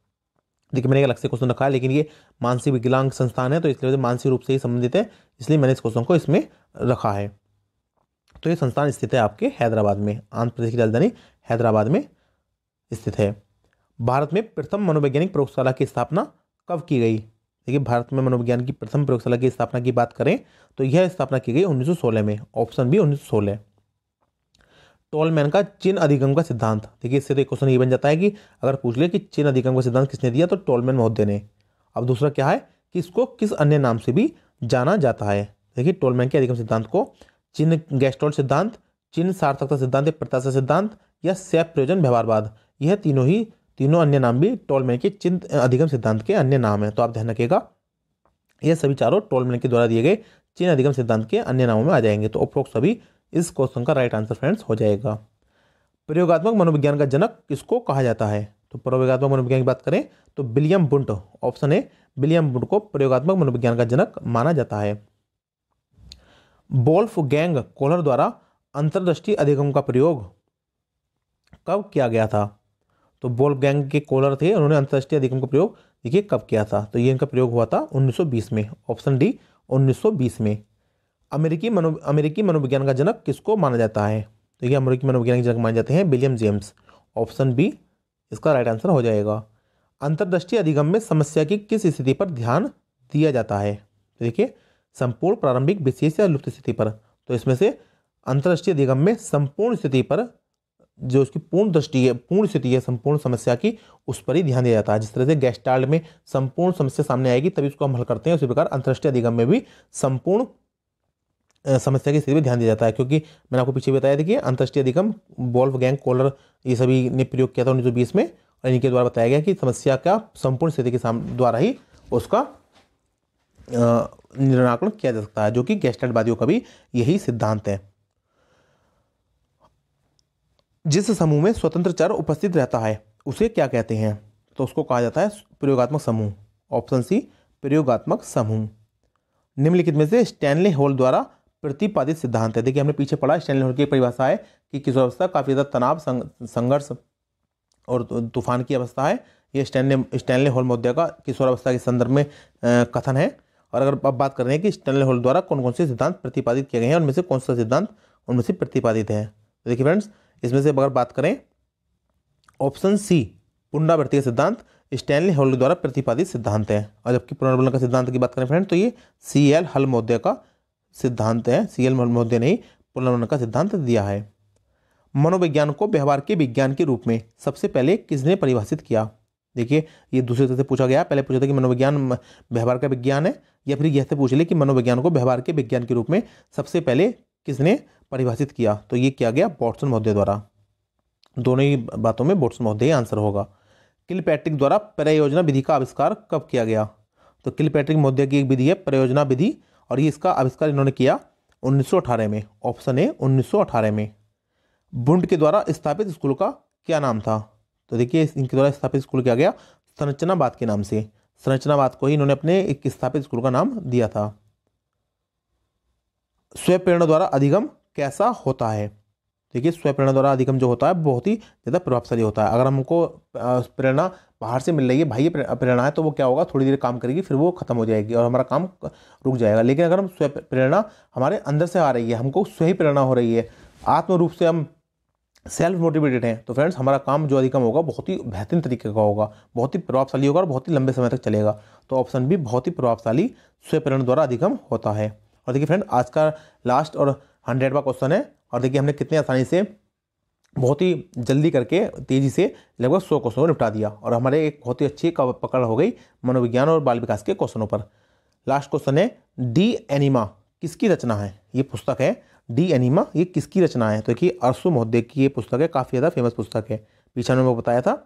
देखिए मैंने एक अलग से क्वेश्चन रखा है, लेकिन ये मानसिक विकलांग संस्थान है तो इसलिए मानसिक रूप से ही संबंधित है, इसलिए मैंने इस क्वेश्चन को इसमें रखा है। तो ये संस्थान स्थित है आपके हैदराबाद में, आंध्र प्रदेश की राजधानी हैदराबाद में स्थित है। भारत में प्रथम मनोवैज्ञानिक प्रयोगशाला की स्थापना कब की गई? देखिए भारत में मनोविज्ञान की प्रथम प्रयोगशाला की स्थापना की बात करें तो यह स्थापना की गई 1916 में। Option B 1916। टोलमैन का चिन्ह अधिगम का सिद्धांत। देखिए इससे तो एक क्वेश्चन ये बन जाता है कि अगर पूछ ले कि चिन्ह अधिगम का सिद्धांत किसने दिया, तो टोलमैन महोदय ने। अब दूसरा क्या है कि इसको किस अन्य नाम से भी जाना जाता है? देखिए टोलमैन के अधिगम सिद्धांत को चिन्ह गैस्टोल्ट सिद्धांत, चिन्ह सार्थकता सिद्धांत, प्रत्याशा सिद्धांत या सैप प्रयोजन व्यवहारवाद, यह तीनों अन्य नाम भी टोलमैन के चिन्ह अधिगम सिद्धांत के अन्य नाम है। तो आप ध्यान रखिएगा यह सभी चारों टोलमैन के द्वारा दिए गए चिन्ह अधिगम सिद्धांत के अन्य नामों में आ जाएंगे। तो उपरोक्त सभी इस क्वेश्चन का राइट आंसर फ्रेंड्स हो जाएगा। प्रयोगात्मक मनोविज्ञान का जनक किसको कहा जाता है? तो प्रयोगात्मक मनोविज्ञान की बात करें तो विलियम बुंट। ऑप्शन ए विलियम बुंट को प्रयोगात्मक मनोविज्ञान का जनक माना जाता है। वोल्फगैंग कोहलर द्वारा अंतर्दृष्टि अधिगम का प्रयोग कब किया गया था? तो वोल्फगैंग के कोहलर थे, उन्होंने अंतर्दृष्टि अधिगम का प्रयोग देखिए कब किया था? तो ये इनका प्रयोग हुआ था 1920 में। ऑप्शन डी 1920 में। अमेरिकी मनोविज्ञान का जनक किसको माना जाता है? तो ये अमेरिकी मनोविज्ञान के जनक माने जाते हैं विलियम जेम्स। ऑप्शन बी इसका राइट आंसर हो जाएगा। अंतर्दृष्टि अधिगम में समस्या की किस स्थिति पर ध्यान दिया जाता है? तो देखिए संपूर्ण, प्रारंभिक, विशेष या लुप्त स्थिति पर। तो इसमें से अंतर्दृष्टि अधिगम में संपूर्ण स्थिति पर जो उसकी पूर्ण दृष्टि है, पूर्ण स्थिति है संपूर्ण समस्या की, उस पर ही ध्यान दिया जाता है। जिस तरह से गेस्टाल्ट में संपूर्ण समस्या सामने आएगी तभी उसको हम हल करते हैं, उसी प्रकार अंतर्राष्ट्रीय अधिगम में भी संपूर्ण समस्या की स्थिति में ध्यान दिया जाता है। क्योंकि मैंने आपको पीछे बताया, देखिए अंतर्राष्ट्रीय अधिगम वोल्फगैंग कोहलर ये सभी ने प्रयोग किया था 1920 में, और इनके द्वारा बताया गया कि समस्या का संपूर्ण स्थिति के द्वारा ही उसका निराकरण किया जा सकता है, जो कि गेस्टाल्टवादियों का भी यही सिद्धांत है। जिस समूह में स्वतंत्र चर उपस्थित रहता है उसे क्या कहते हैं? तो उसको कहा जाता है प्रयोगात्मक समूह। ऑप्शन सी, प्रयोगात्मक समूह। निम्नलिखित में से स्टैनले हॉल द्वारा प्रतिपादित सिद्धांत है। देखिए हमने पीछे पढ़ा, स्टैनले हॉल की परिभाषा है कि किशोरावस्था काफ़ी ज़्यादा तनाव, संघर्ष और तूफान की अवस्था है। ये स्टैनले हॉल महोदय का किशोरावस्था के संदर्भ में कथन है। और अगर अब बात कर रहे हैं कि स्टैनले हॉल द्वारा कौन कौन से सिद्धांत प्रतिपादित किए गए हैं, उनमें से कौन सा सिद्धांत उनमें से प्रतिपादित है, तो देखिए फ्रेंड्स, इसमें से अगर बात करें ऑप्शन सी, पुनरावृत्ति का सिद्धांत स्टैनले हॉल द्वारा प्रतिपादित सिद्धांत है। और जबकि पुनर्वलन का सिद्धांत की बात करें फ्रेंड, तो ये CL हल महोदय का सिद्धांत है। CL हल महोदय ने ही पुनर्वलन का सिद्धांत दिया है। मनोविज्ञान को व्यवहार के विज्ञान के रूप में सबसे पहले किसने परिभाषित किया? देखिए ये दूसरे तरह से पूछा गया, पहले पूछा था कि मनोविज्ञान व्यवहार का विज्ञान है, या फिर यह से पूछ ले कि मनोविज्ञान को व्यवहार के विज्ञान के रूप में सबसे पहले किसने परिभाषित किया? तो ये किया गया वाटसन महोदय द्वारा। दोनों ही बातों में वाटसन महोदय आंसर होगा। किलपैट्रिक द्वारा प्रयोजना विधि का आविष्कार कब किया गया? तो किलपैट्रिक महोदय की एक विधि है प्रयोजना विधि, और ये इसका आविष्कार इन्होंने किया 1918 में। ऑप्शन ए 1918 में। बुंड के द्वारा स्थापित स्कूल का क्या नाम था? तो देखिए इनके द्वारा स्थापित स्कूल किया गया संरचनावाद के नाम से। संरचनावाद को ही इन्होंने अपने एक स्थापित स्कूल का नाम दिया था। स्वप्रेरणा द्वारा अधिगम कैसा होता है? देखिए स्वप्रेरणा द्वारा अधिगम जो होता है बहुत ही ज़्यादा प्रभावशाली होता है। अगर हमको प्रेरणा बाहर से मिल रही है, भाई ये प्रेरणा है, तो वो क्या होगा, थोड़ी देर काम करेगी फिर वो खत्म हो जाएगी और हमारा काम रुक जाएगा। लेकिन अगर हम स्व प्रेरणा हमारे अंदर से आ रही है, हमको स्वयं प्रेरणा हो रही है, आत्म रूप से हम सेल्फ मोटिवेटेड हैं, तो फ्रेंड्स हमारा काम जो अधिगम होगा बहुत ही बेहतरीन तरीके का होगा, बहुत ही प्रभावशाली होगा और बहुत ही लंबे समय तक चलेगा। तो ऑप्शन भी बहुत ही प्रभावशाली स्वप्रेरणा द्वारा अधिगम होता है। और देखिए फ्रेंड आज का लास्ट और 100वां क्वेश्चन है, और देखिए हमने कितने आसानी से बहुत ही जल्दी करके तेज़ी से लगभग 100 क्वेश्चनों को निपटा दिया, और हमारे एक बहुत ही अच्छी पकड़ हो गई मनोविज्ञान और बाल विकास के क्वेश्चनों पर। लास्ट क्वेश्चन है, डी एनिमा किसकी रचना है? ये पुस्तक है डी एनिमा, ये किसकी रचना है? तो देखिए अरसू महोदय की ये पुस्तक है, काफ़ी ज़्यादा फेमस पुस्तक है। पीछे मैंने बताया था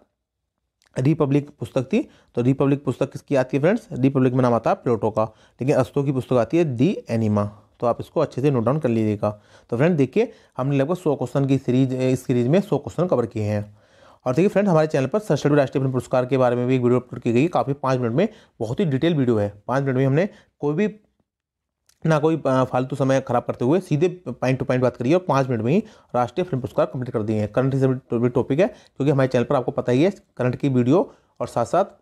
रिपब्लिक पुस्तक थी, तो रिपब्लिक पुस्तक किसकी आती है फ्रेंड्स? रिपब्लिक में नाम आता है प्लेटो का, लेकिन अरस्तु की पुस्तक आती है डी एनिमा। तो आप इसको अच्छे से नोट डाउन कर लीजिएगा। तो फ्रेंड देखिए हमने लगभग 100 क्वेश्चन की सीरीज, इस सीरीज में 100 क्वेश्चन कवर किए हैं। और देखिए फ्रेंड हमारे चैनल पर सरस्वती राष्ट्रीय फिल्म पुरस्कार के बारे में भी एक वीडियो अपलोड की गई, काफ़ी 5 मिनट में, बहुत ही डिटेल वीडियो है। 5 मिनट में हमने कोई भी ना कोई फालतू समय खराब करते हुए सीधे पॉइंट टू पॉइंट बात करिए, और 5 मिनट में ही राष्ट्रीय फिल्म पुरस्कार कंप्लीट कर दिए हैं। करंट से भी टॉपिक है, क्योंकि हमारे चैनल पर आपको पता ही है करंट की वीडियो और साथ साथ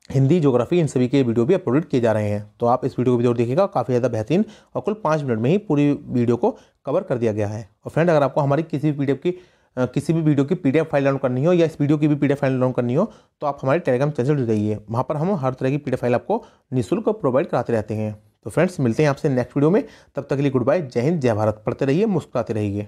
हिंदी, ज्योग्राफी, इन सभी के वीडियो भी अपलोड किए जा रहे हैं। तो आप इस वीडियो को भी जरूर देखिएगा, काफ़ी ज़्यादा बेहतरीन, और कुल 5 मिनट में ही पूरी वीडियो को कवर कर दिया गया है। और फ्रेंड अगर आपको हमारी किसी भी वीडियो की PDF फाइल डाउनलोड करनी हो, या इस वीडियो की भी PDF फाइल डाउनलोड करनी हो, तो आप हमारे टेलीग्राम चैनल जुड़ जाइए। वहाँ पर हम हर तरह की PDF फाइल आपको निःशुल्क प्रोवाइड कराते रहते हैं। तो फ्रेंड्स मिलते हैं आपसे नेक्स्ट वीडियो में, तब तक के लिए गुड बाय, जय हिंद, जय भारत। पढ़ते रहिए, मुस्कुराते रहिए।